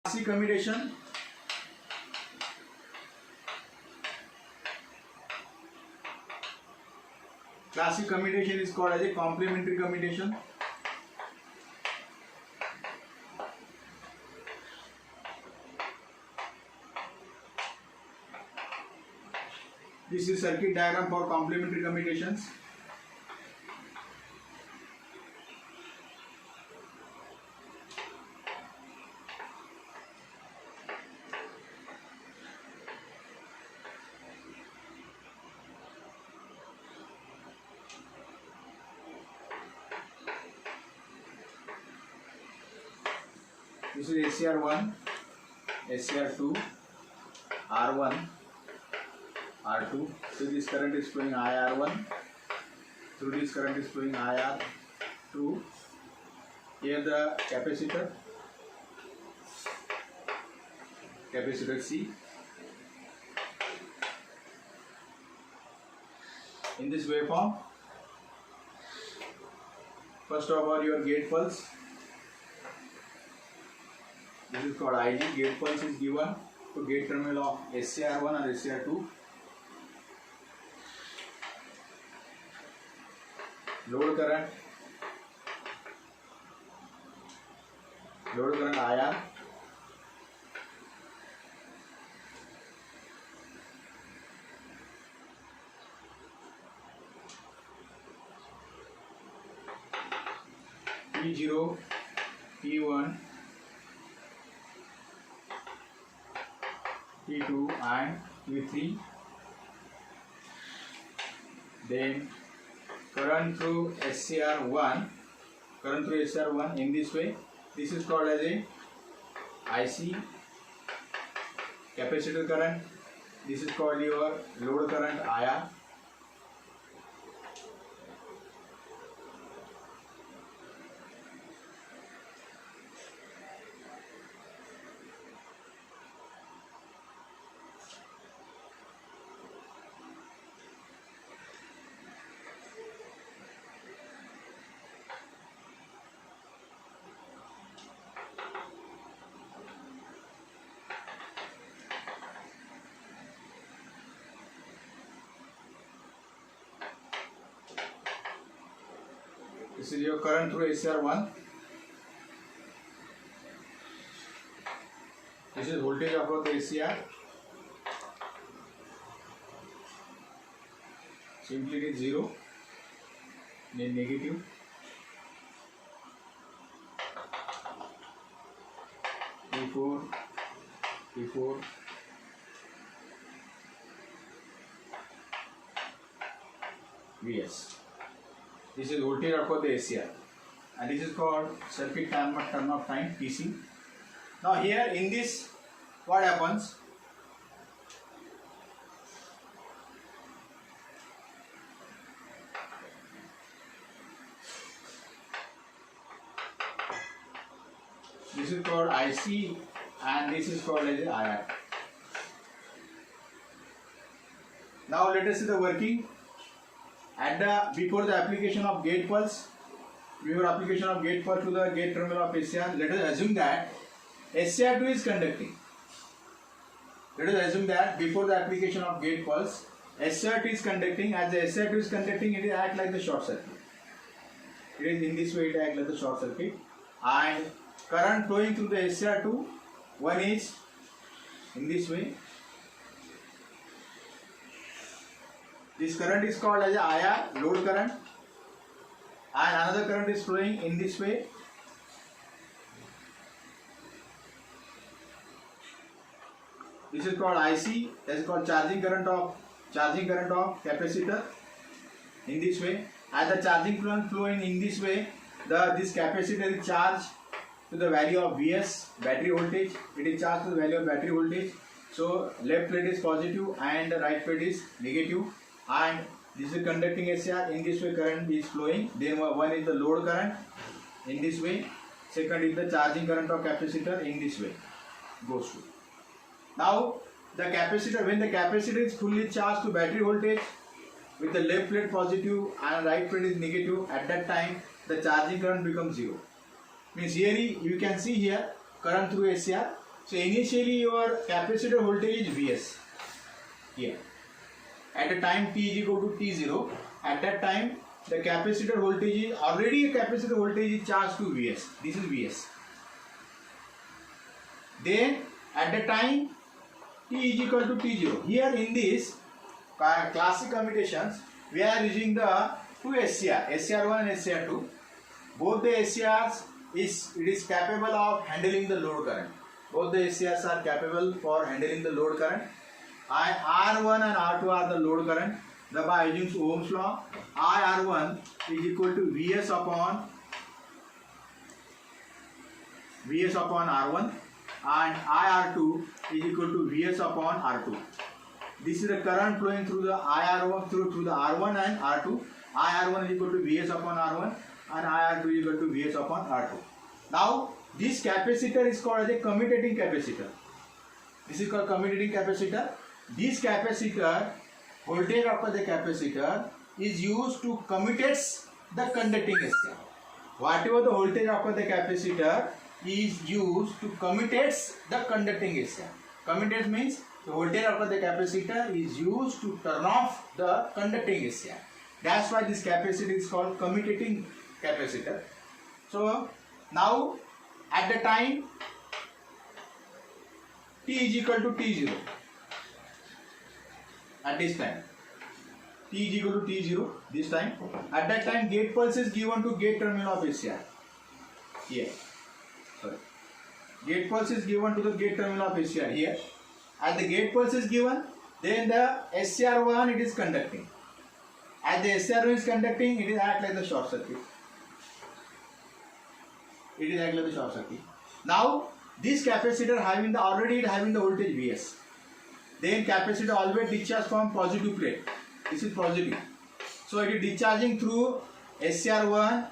Classic commutation. Classic commutation is called as a complementary commutation. This is circuit diagram for complementary commutations. This is SCR1, SCR2, R1, R2. So this current is flowing IR1. Through this current is flowing IR2. Here the capacitor C. In this waveform, first of all your gate pulse. This is called IG. Gate pulse is given to gate terminal of SCR1 or SCR2. Load current IR. P0, P1, P2 and P3. Then current through SCR1 in this way. This is called as a IC capacitor current. This is called your load current IR. This is your current through SCR1. This is voltage across the SCR. Simply it is 0, then negative. P4, Vs. This is voltage across the SCR, and this is called circuit turn of time TC. Now here in this, what happens? This is called IC and this is called as IR. Now let us see the working. Before the application of gate pulse, to the gate terminal of SCR, let us assume that SCR2 is conducting. Let us assume that before the application of gate pulse, SCR2 is conducting. As the SCR2 is conducting, it will act like the short circuit. It is in this way, it acts like the short circuit. And current flowing through the SCR2, one is in this way. This current is called as IR, load current, and another current is flowing in this way. This is called IC, that is called charging current of capacitor in this way. As the charging current flowing in this way, this capacitor is charged to the value of Vs, battery voltage. It is charged to the value of battery voltage. So left plate is positive and the right plate is negative. And this is conducting SCR. In this way current is flowing. Then one is the load current in this way. Second is the charging current of capacitor in this way goes to. Now the capacitor, when the capacitor is fully charged to battery voltage with the left plate positive and right plate is negative, at that time the charging current becomes 0. Means here you can see here current through SCR So initially your capacitor voltage is Vs here. At the time t is equal to T0, at that time the capacitor voltage is already a capacitor voltage is charged to Vs. This is Vs. Then at the time t is equal to T0. Here in this classic commutations we are using the two SCR, SCR1 and SCR2. Both the SCRs is capable of handling the load current. Both the SCRs are capable for handling the load current. R1 and R2 are the load current. By using Ohm's law, IR1 is equal to Vs upon R1 and IR2 is equal to Vs upon R2. This is the current flowing through the IR1 through the R1 and R2. IR1 is equal to Vs upon R1 and IR2 is equal to Vs upon R2. Now this capacitor is called as a commutating capacitor. This is called commutating capacitor. This capacitor, voltage of the capacitor is used to commutate the conducting SCR. Whatever the voltage of the capacitor is used to commutate the conducting SCR. Commutate means the voltage of the capacitor is used to turn off the conducting SCR. That's why this capacitor is called commutating capacitor. So now at the time t is equal to T0, at this time t is equal to T0, this time, at that time gate pulse is given to gate terminal of SCR. Here, sorry, gate pulse is given to the gate terminal of SCR here. As the gate pulse is given, then the SCR1 it is conducting. As the SCR1 is conducting, it is act like the short circuit. It is act like the short circuit. Now this capacitor already having the voltage Vs. Then capacitor always discharge from positive plate. This is positive. So it is discharging through SCR1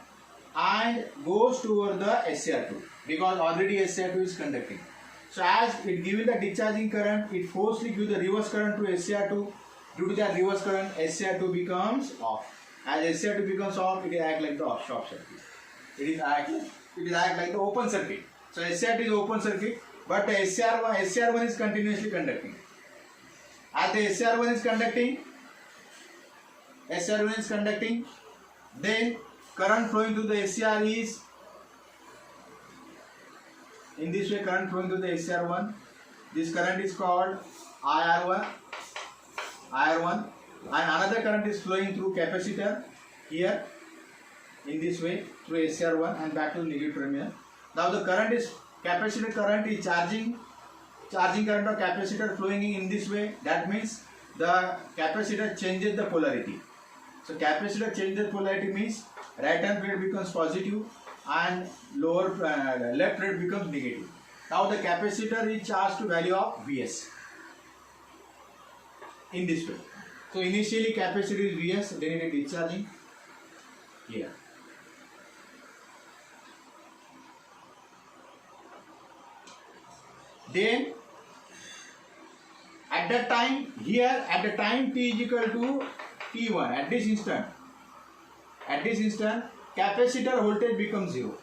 and goes toward the SCR2 because already SCR2 is conducting. So as it given the discharging current, it forcefully gives the reverse current to SCR2. Due to that reverse current, SCR2 becomes off. As SCR2 becomes off, it is act like the short circuit. It is act like the open circuit. So SCR2 is open circuit, but the SCR1 is continuously conducting. As the SCR1 is conducting, then current flowing through the SCR is in this way. Current flowing through the SCR1. This current is called IR1, and another current is flowing through capacitor here in this way through SCR1 and back to the negative terminal. Now the current is capacitor current is charging current of capacitor flowing in this way. That means the capacitor changes the polarity. So capacitor changes polarity means right hand plate becomes positive and left plate becomes negative. Now the capacitor is charged to value of Vs in this way. So initially capacitor is Vs, then it is discharging here. Then at that time here, at the time t is equal to T1, at this instant capacitor voltage becomes 0.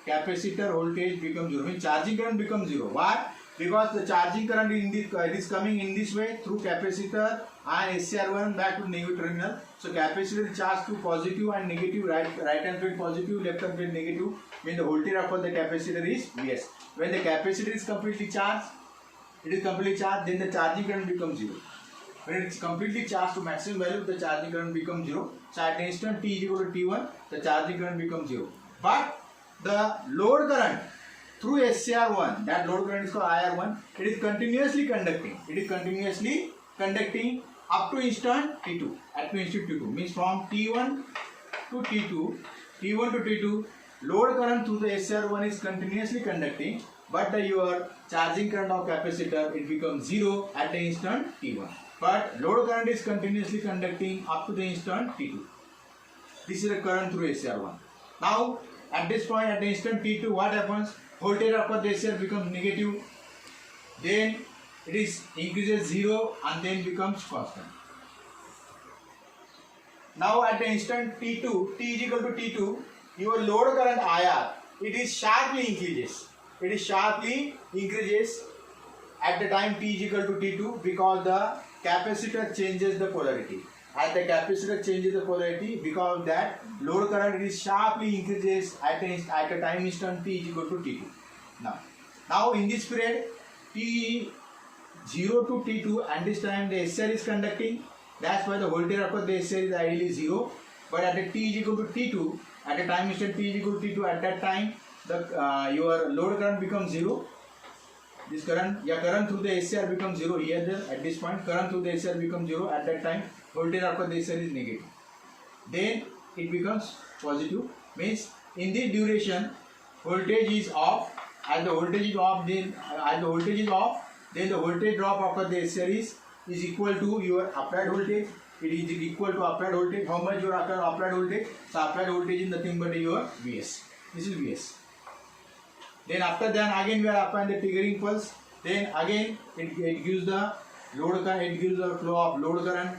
Capacitor voltage becomes 0, means charging current becomes 0. Why? Because the charging current is coming in this way through capacitor and SCR1 back to negative terminal. So capacitor is charged to positive and negative, right hand plate positive, left hand plate negative, means the voltage of the capacitor is Vs. When the capacitor is completely charged, then the charging current becomes 0. When it is completely charged to maximum value, the charging current becomes 0. So at the instant t is equal to T1, the charging current becomes 0. But the load current through SCR1, that load current is called IR1, it is continuously conducting. It is continuously conducting up to instant T2. At to instant T2 means from T1 to T2, load current through the SCR1 is continuously conducting, but your charging current of capacitor it becomes 0 at the instant T1. But load current is continuously conducting up to the instant T2. This is the current through SCR1. Now at this point, at the instant T2, what happens? Voltage of the SCR becomes negative, then it is increases 0 and then becomes constant. Now at the instant T2, t is equal to T2, your load current IR, it is sharply increases. it is sharply increases at the time t is equal to T2 because the capacitor changes the polarity. As the capacitor changes the polarity, because that load current is sharply increases at a time instant t is equal to T2. Now in this period t 0 to T2, and this time the SCR is conducting. That's why the voltage across the SCR is ideally 0. But at the t is equal to T2, at the time instant t is equal to T2, at that time the your load current becomes 0. This current through the SCR becomes 0 here. At this point, current through the SCR becomes 0. At that time, voltage across the SCR is negative. Then it becomes positive. Means in this duration, voltage is off. As the voltage is off, then the voltage drop across the SCR is equal to your applied voltage. It is equal to applied voltage. How much your applied voltage? So applied voltage is nothing but your Vs. This is Vs. Then after that, again we are applying the triggering pulse. Then again it gives the load current. It gives the flow of load current.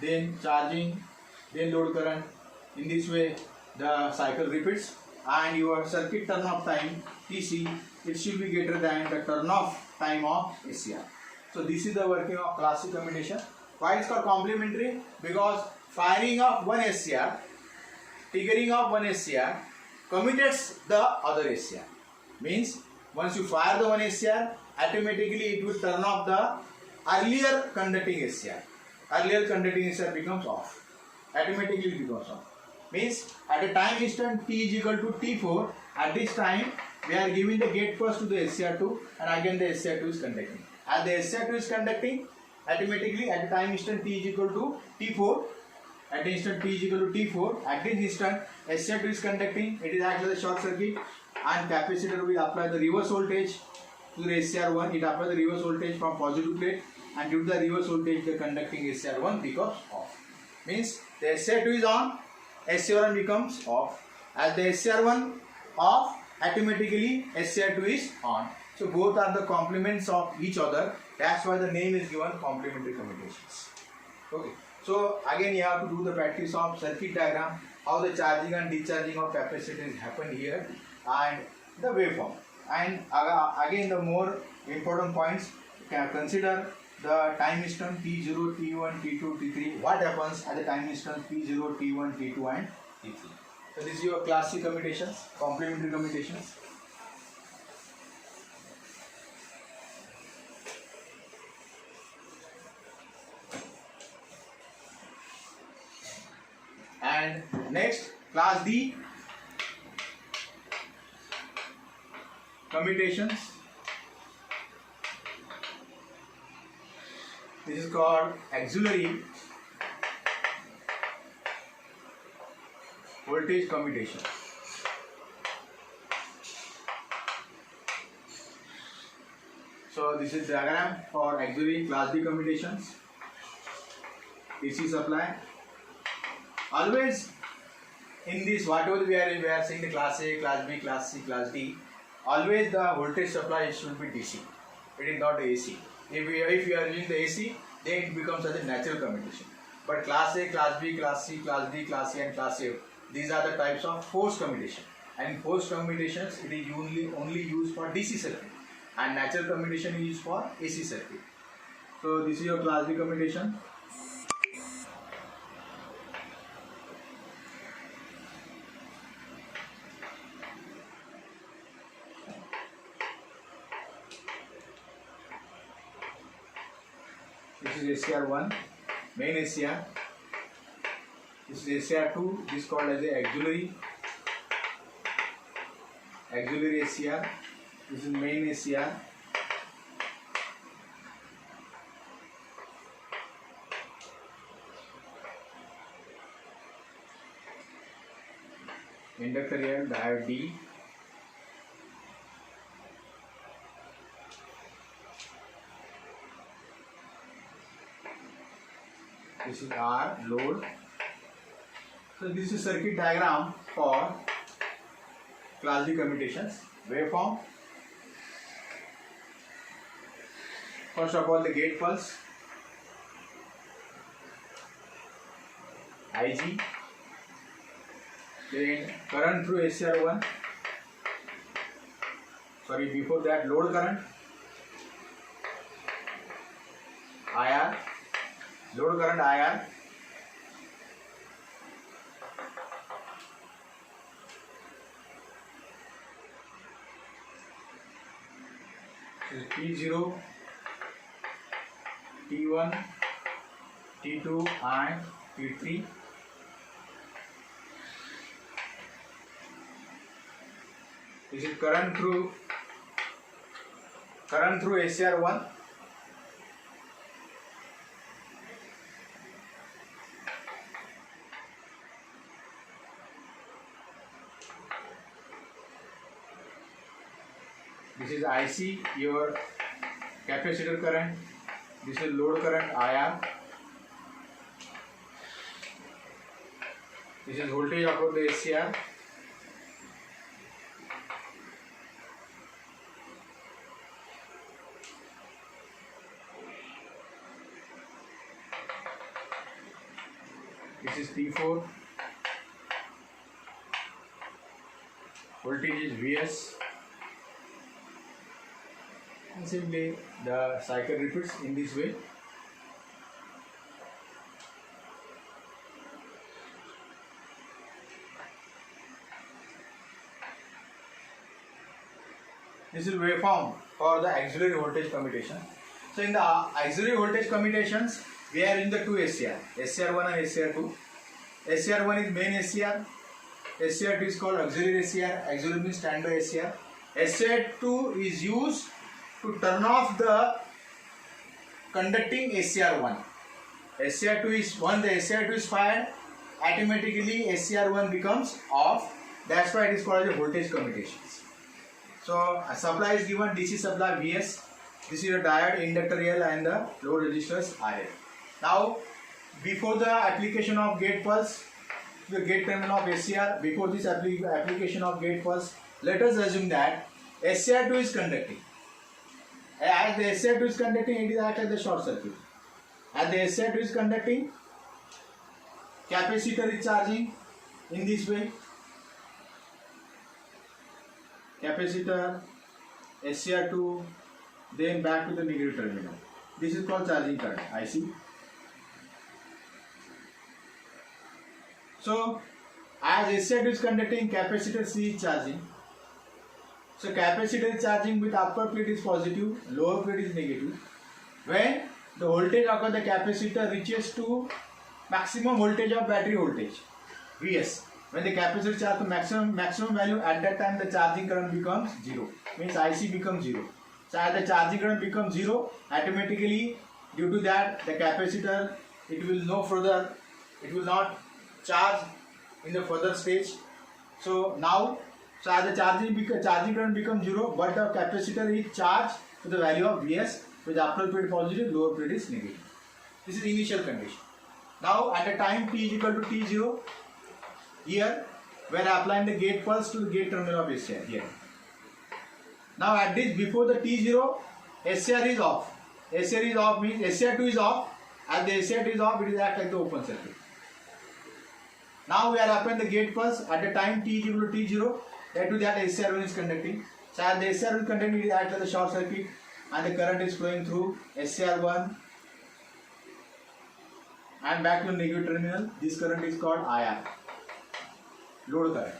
Then charging. Then load current. In this way, the cycle repeats. And your circuit turn off time TC, it should be greater than the turn off time of SCR. So this is the working of classic commutator. Why it's called complementary? Because firing of one SCR, triggering of one SCR commutates the other SCR. Means once you fire the one SCR, automatically it will turn off the earlier conducting SCR. Earlier conducting SCR becomes off. Automatically it becomes off. Means at a time instant t is equal to T4, at this time we are giving the gate pulse to the SCR2, and again the SCR2 is conducting. As the SCR2 is conducting, automatically at the time instant t is equal to T4, at the instant t is equal to T4, at this instant SCR2 is conducting, it is actually a short circuit, and capacitor will apply the reverse voltage to the SCR1. It applies the reverse voltage from positive plate, and due to the reverse voltage the conducting SCR1 becomes off. Means the SCR2 is on, SCR1 becomes off. As the SCR1 off, automatically SCR2 is on. So both are the complements of each other. That's why the name is given complementary commutations. Okay. So again you have to do the practice of circuit diagram, how the charging and discharging of capacitors happen here, and the waveform. And again the more important points, can consider the time instant T0, T1, T2, T3. What happens at the time instant T0, T1, T2 and T3. So this is your classic commutations, complementary commutations. And next, class D, commutations. This is called auxiliary voltage commutation. So this is diagram for auxiliary class D commutations. AC supply. Always in this, whatever we are saying, the class A, class B, class C, class D, always the voltage supply should be DC. It is not AC. If you are using the AC, then it becomes as a natural commutation. But class A, class B, class C, class D, class A and class A, these are the types of forced commutation. And in forced commutations, it is only used for DC circuit. And natural commutation is used for AC circuit. So this is your class D commutation. This is SCR1, main SCR. This is SCR2, this is called as the auxiliary SCR. This is main SCR. Inductor here, diode D. This is R, load. So this is circuit diagram for class D commutations. Waveform. First of all, the gate pulse, IG, then current through SCR1. before that load current, IR, load current IR, T0, T1, T2 and T3. This is current through SCR1. This is IC, your capacitor current. This is load current IR. This is voltage across the SCR. This is T4. Voltage is Vs. And simply the cycle repeats in this way. This is waveform for the auxiliary voltage commutation. So in the auxiliary voltage commutations, we are in the two SCR, SCR1 and SCR2. SCR1 is main SCR. SCR2 is called auxiliary SCR. Auxiliary means standby SCR. SCR2 is used to turn off the conducting SCR1. SCR2 is, once the SCR2 is fired, automatically SCR1 becomes off. That's why it is called as voltage commutations. So a supply is given, DC supply Vs. This is a diode, inductor L and the load resistors RL. Now before the application of gate pulse, the gate terminal of SCR, before this application of gate pulse, let us assume that SCR2 is conducting. As the SCR2 is conducting, it is acting as the short circuit. As the SCR2 is conducting, capacitor is charging in this way. Capacitor, SCR2, then back to the negative terminal. This is called charging current, IC. So, as SCR2 is conducting, capacitor C is charging. So capacitor is charging with upper plate is positive, lower plate is negative. When the voltage of the capacitor reaches to maximum voltage of battery voltage, Vs, when the capacitor charges to maximum value, at that time the charging current becomes 0, means IC becomes 0. So as the charging current becomes 0, automatically due to that the capacitor, it will not charge in the further stage. So now, so as the charging current becomes 0, but the capacitor is charged to the value of Vs, with upper plate positive, lower plate is negative. This is initial condition. Now at the time t is equal to T0, here we are applying the gate pulse to the gate terminal of SCR here. Now at this, before the T0, SCR is off. SCR is off means SCR2 is off. As the SCR2 is off, it is act like the open circuit. Now we are applying the gate pulse at the time t is equal to T0. That to that SCR1 is conducting. So as the SCR1 is conducting, it acts as a short circuit and the current is flowing through SCR1 and back to the negative terminal. This current is called IR, load current.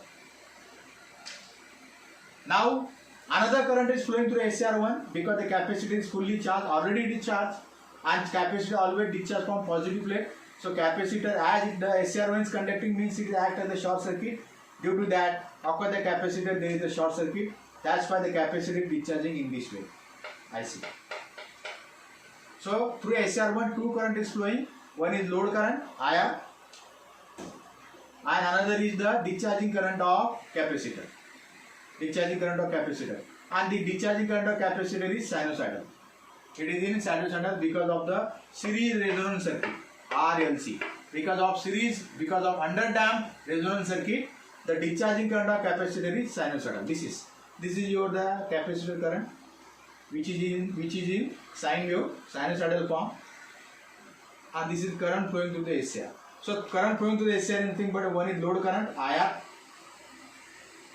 Now another current is flowing through SCR1 because the capacitor is fully charged, already discharged, and capacitor always discharged from positive plate. So capacitor, as the SCR1 is conducting, means it acts as a short circuit. Due to that, after the capacitor there is a short circuit. That's why the capacitor is discharging in this way. I see. So through SCR1, two current is flowing. One is load current IR, and another is the discharging current of capacitor. Discharging current of capacitor, and the discharging current of capacitor is sinusoidal. It is in sinusoidal because of the series resonance circuit, RLC. Because of underdamped resonance circuit, the discharging current of capacitor is sinusoidal. This is your the capacitor current, which is in sine wave, sinusoidal form, and this is current flowing through the SCR. So current flowing through the SCR is nothing but one is load current IR,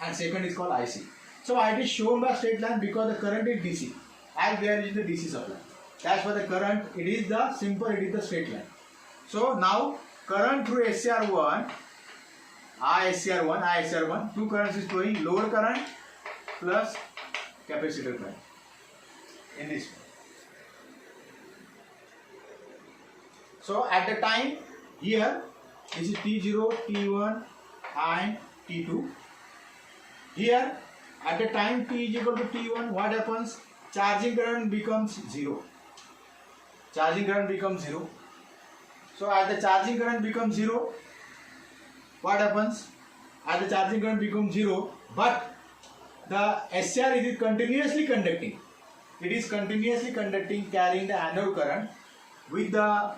and second is called IC. So it is shown by straight line because the current is DC and we are using the DC supply. That's why the current, it is the simple, it is the straight line. So now current through SCR1, ISCR1, two currents is flowing, lower current plus capacitor current in this way. So at the time here, this is T0, T1 and T2. Here at the time T is equal to T1, what happens? Charging current becomes 0. Charging current becomes 0. So as the charging current becomes 0, what happens? As the charging current becomes 0, but the SCR is continuously conducting. It is continuously conducting, carrying the anode current with the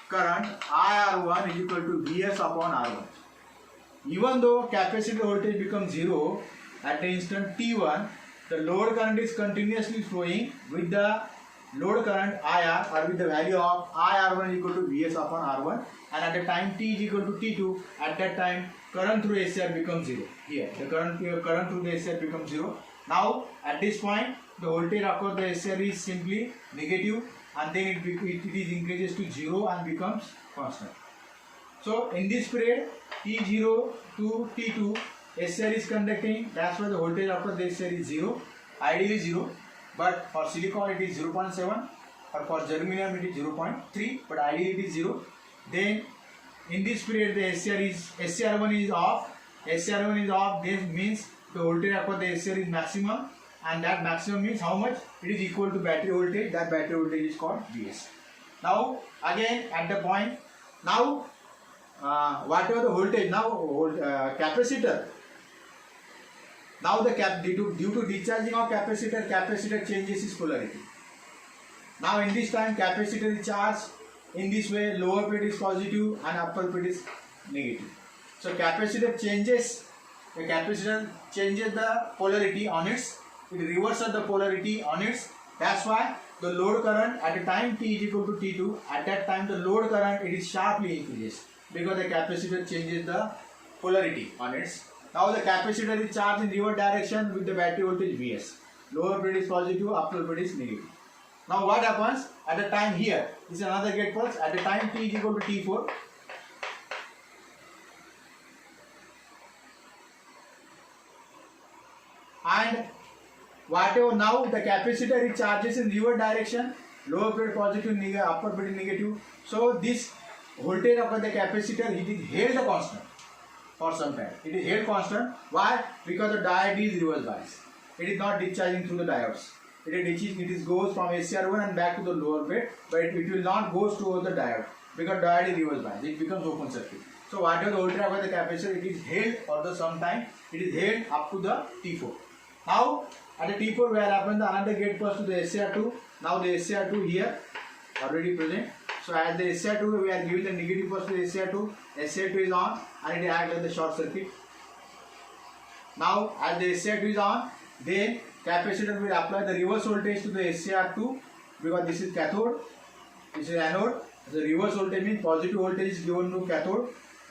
current IR1 is equal to Vs upon R1. Even though capacitor voltage becomes 0, at the instant T1, the load current is continuously flowing with the load current IR or with the value of IR1 equal to Vs upon R1, and at the time T is equal to T2, at that time current through SCR becomes 0. Here the current through the SCR becomes 0. Now at this point the voltage across the SCR is simply negative, and then it is increases to 0 and becomes constant. So in this period T0 to T2, SCR is conducting, that's why the voltage across the SCR is 0, ideally 0, but for silicon it is 0.7 or for germanium it is 0.3, but ideally it is 0. Then in this period the SCR1 is off. SCR1 is off, this means the voltage across the SCR is maximum, and that maximum means how much? It is equal to battery voltage. That battery voltage is called Vs. Now again at the point, now whatever the voltage, now capacitor, now the due to discharging of capacitor changes its polarity. Now in this time capacitor is charged in this way, lower plate is positive and upper plate is negative. So capacitor changes the polarity on its, it reverses the polarity on its. That's why the load current at the time T is equal to T2, at that time the load current it is sharply increases because the capacitor changes the polarity on its. Now the capacitor is charged in reverse direction with the battery voltage Vs. Lower plate is positive, upper plate is negative. Now what happens at the time here? This is another gate pulse. At the time T is equal to T4, and whatever, now the capacitor it charges in reverse direction, lower plate positive, upper plate negative. So this voltage of the capacitor it is held constant for some time. It is held constant. Why? Because the diode is reverse bias. It is not discharging through the diodes. It goes from SCR1 and back to the lower plate, but it will not go towards the diode because diode is reverse bias. It becomes open circuit. So whatever the voltage of the capacitor it is held for the some time. It is held up to the T4. Now at the T4 where happens the another gate pulse to the SCR2. Now the SCR2 here already present. So at the SCR2 we are giving the negative pulse to the SCR2. SCR2 is on and it acts like the short circuit. Now as the SCR2 is on, then capacitor will apply the reverse voltage to the SCR2 because this is cathode, this is anode. The reverse voltage means positive voltage is given to cathode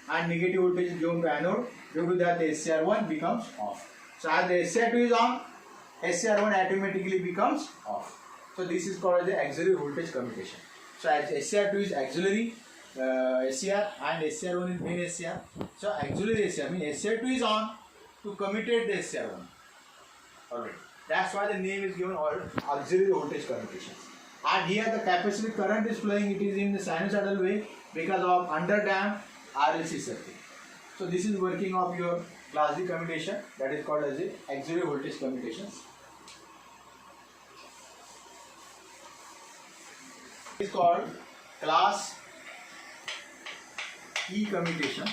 and negative voltage is given to anode. Due to that the SCR1 becomes off. So as the SCR2 is on, SCR1 automatically becomes off. So this is called as the auxiliary voltage commutation. So as SCR2 is auxiliary SCR and SCR1 is main SCR. So auxiliary SCR means SCR2 is on to commutate the SCR1. Alright. That's why the name is given auxiliary voltage commutation. And here the capacitive current is flowing, it is in the sinusoidal way because of underdamped RLC circuit. So this is working of your class D commutation, that is called as the auxiliary voltage commutation. It is called class E commutation.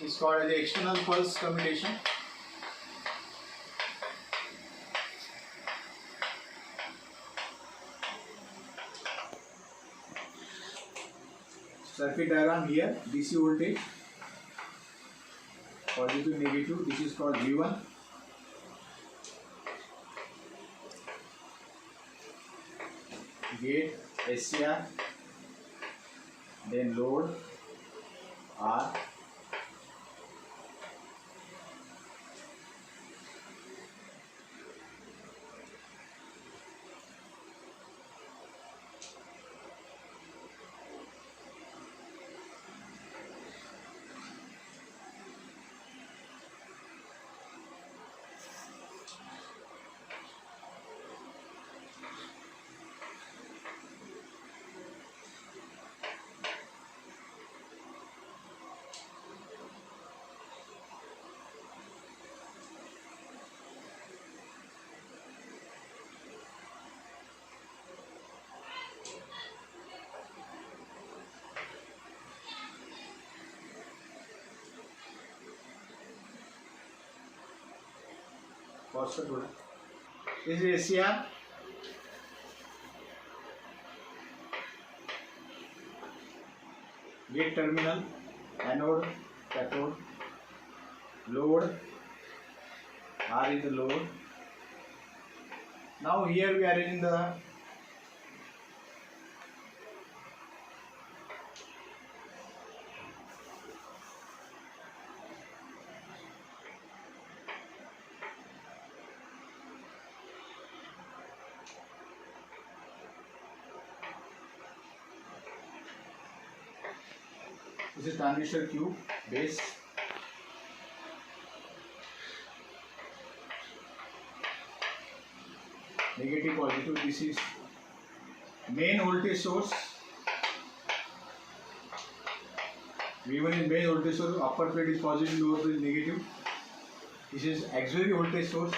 It's called as the external pulse commutation. Circuit diagram here, DC voltage, positive, negative, this is called V1. Gate, SCR, then load, R, Pause कर थोड़ा. This is SCR. Gate terminal, anode, cathode, load. R is the load. Now here we are in the this is transistor Q base. Negative, positive. This is main voltage source. V1 is main voltage source. Upper plate is positive, lower plate is negative. This is auxiliary voltage source.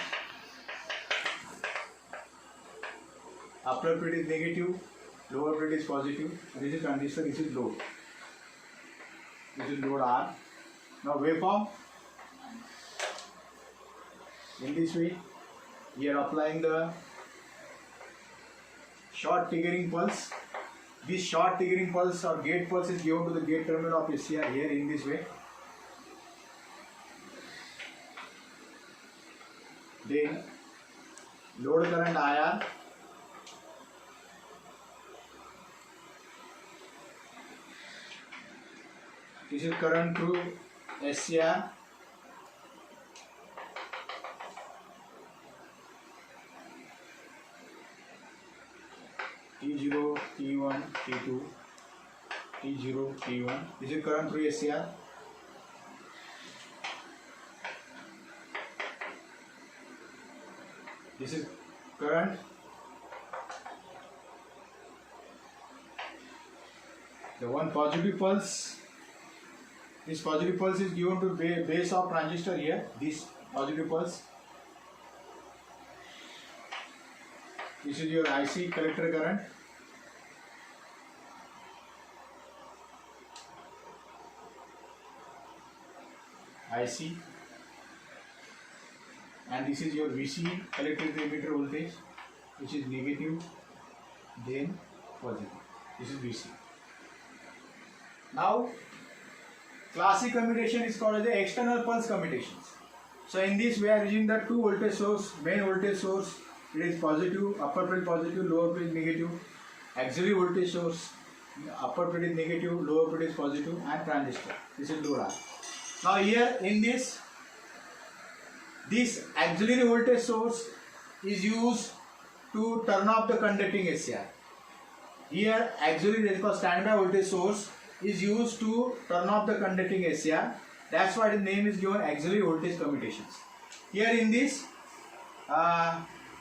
Upper plate is negative, lower plate is positive. This is transistor. This is load. This is load R. Now waveform. In this way, we are applying the short triggering pulse. This short triggering pulse or gate pulse is given to the gate terminal of SCR here in this way. Then load current IR. This is current through SCR. T0, T1, T2, T0, T1. This is current through SCR. This is current. The one positive pulse. This positive pulse is given to base of transistor here. This positive pulse. This is your IC collector current. IC. And this is your VC electric emitter voltage, which is negative, then positive. This is VC. Now, classic commutation is called as the external pulse commutations. So in this we are using the two voltage source, main voltage source, it is positive, upper plate positive, lower plate negative, auxiliary voltage source, upper plate is negative, lower plate is positive, and transistor. This is load R. Now here in this auxiliary voltage source is used to turn off the conducting SCR. Here auxiliary, that is called standby voltage source, is used to turn off the conducting SCR. That's why the name is given auxiliary voltage commutations. Here in this,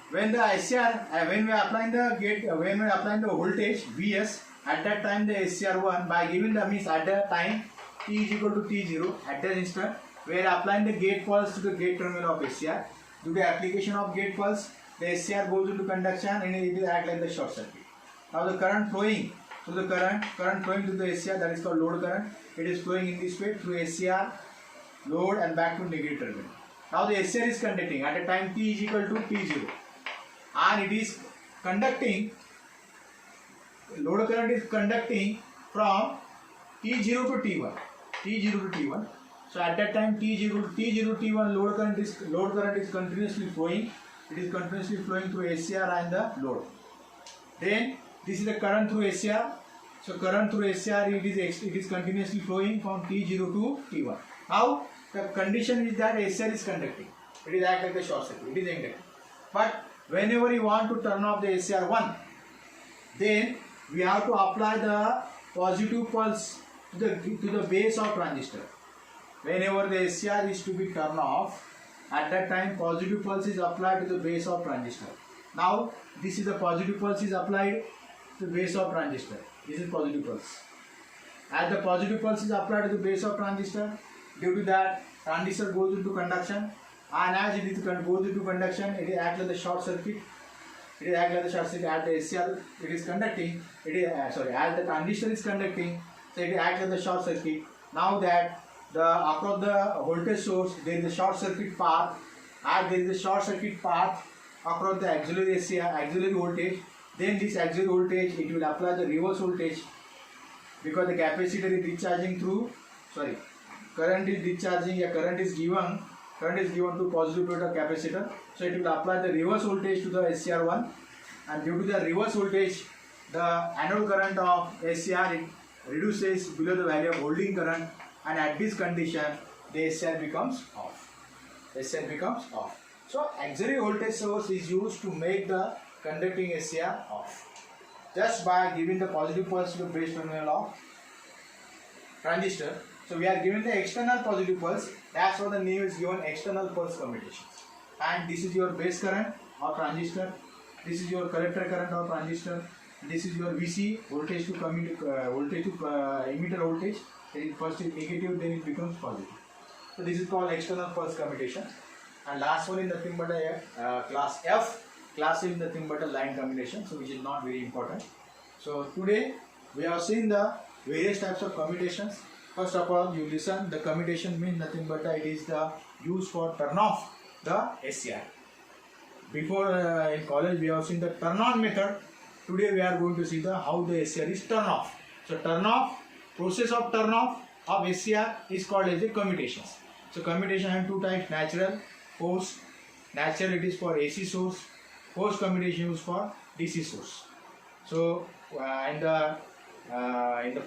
when the SCR, when we are applying the gate, when we are applying the voltage Vs, at that time the SCR1 by giving the means at the time T is equal to T0, at that instant we are applying the gate pulse to the gate terminal of SCR. Due to application of gate pulse, the SCR goes into conduction and it will act like the short circuit. Now the current flowing to the current flowing to the SCR, that is called load current. It is flowing in this way through SCR, load and back to negative terminal. Now the SCR is conducting at a time T is equal to T0 and it is conducting, load current is conducting from T0 to T1. T0 to T1. So at that time T0 to T1 load current is continuously flowing. It is continuously flowing through SCR and the load. Then this is the current through SCR. So current through SCR it is continuously flowing from T0 to T1. Now the condition is that SCR is conducting. It is act like a short circuit. It is inductive. But whenever you want to turn off the SCR1, then we have to apply the positive pulse to the base of transistor. Whenever the SCR is to be turned off, at that time positive pulse is applied to the base of transistor. Now this is the positive pulse is applied to the base of transistor. This is positive pulse. As the positive pulse is applied to the base of transistor, due to that transistor goes into conduction, and as it goes into conduction, it acts like the short circuit. It is act like the short circuit. At the SCR it is conducting. As the transistor is conducting, so it acts like the short circuit. Now that across the voltage source there is a short circuit path, as there is a short circuit path across the auxiliary auxiliary voltage, then this auxiliary voltage it will apply the reverse voltage, because the capacitor is discharging through, current is discharging, current is given to positive plate of capacitor, so it will apply the reverse voltage to the SCR1, and due to the reverse voltage the anode current of SCR it reduces below the value of holding current, and at this condition the SCR becomes off. So auxiliary voltage source is used to make the conducting SCR off, just by giving the positive pulse to the base terminal of transistor. So we are giving the external positive pulse, that's why the name is given external pulse commutations. And this is your base current of transistor, this is your collector current of transistor, this is your VC, voltage to emitter voltage. First is negative, then it becomes positive. So this is called external pulse commutation. And last one is nothing but a class F. Class is nothing but a line combination, so which is not very important. So today we have seen the various types of commutations. First of all, you listen, the commutation means nothing but it is the use for turn off the SCR. Before in college we have seen the turn on method. Today we are going to see the how the SCR is turn off. So turn off, process of turn off of SCR is called as the commutations. So commutation have two types: natural, forced. Natural it is for AC source, forced commutation used for DC source. So in the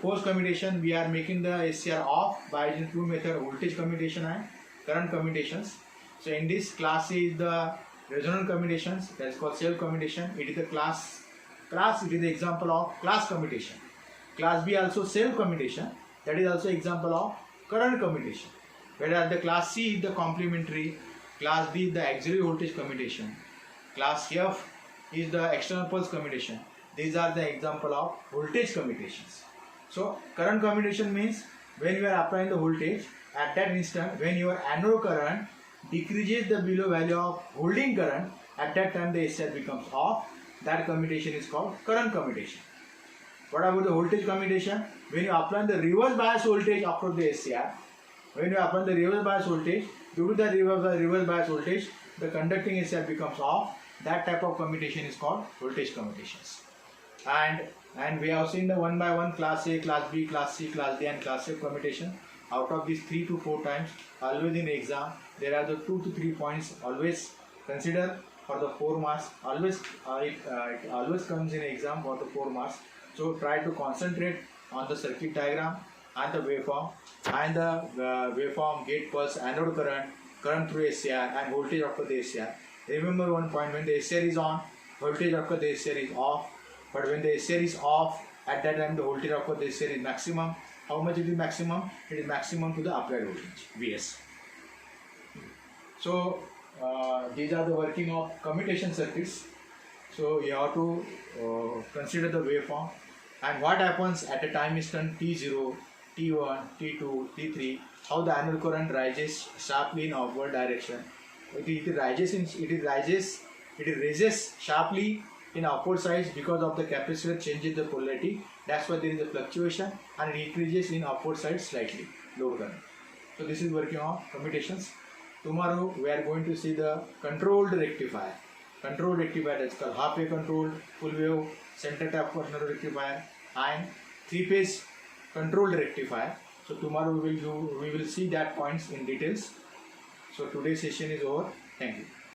forced commutation we are making the SCR off by using two methods: voltage commutation and current commutations. So in this class is the resonant commutations, that is called self commutation. It is the class it is the example of class commutation. Class B also self commutation, that is also example of current commutation. Whereas the class C is the complementary, class B is the auxiliary voltage commutation, class F is the external pulse commutation. These are the example of voltage commutations. So current commutation means when you are applying the voltage, at that instant when your anode current decreases the below value of holding current, at that time the SCR becomes off. That commutation is called current commutation. What about the voltage commutation? When you apply the reverse bias voltage across the SCR, when you apply the reverse bias voltage, due to the reverse bias voltage, the conducting SCR becomes off. That type of commutation is called voltage commutations. And we have seen the one by one class A, class B, class C, class D and class F commutation. Out of these 3 to 4 times, always in exam, there are the 2 to 3 points always consider for the 4 marks. Always it always comes in exam for the 4 marks. So try to concentrate on the circuit diagram and the waveform, and the waveform, gate pulse, anode current through SCR and voltage after the SCR. Remember one point: when the SCR is on, voltage after the SCR is off. But when the SCR is off, at that time the voltage after the SCR is maximum. How much it is maximum? It is maximum to the applied voltage, Vs. So these are the working of commutation circuits. So you have to consider the waveform and what happens at a time instant T0, T1, T2, T3, how the anode current rises sharply in upward direction. It raises sharply in upward sides because of the capacitor changes the polarity. That's why there is a fluctuation, and it increases in upward side slightly, load current. So this is working on commutations. Tomorrow we are going to see the controlled rectifier. Controlled rectifier, that's called half wave controlled, full wave, center tap controlled rectifier, and 3-phase controlled rectifier. So tomorrow we will see that points in details. So today's session is over. Thank you.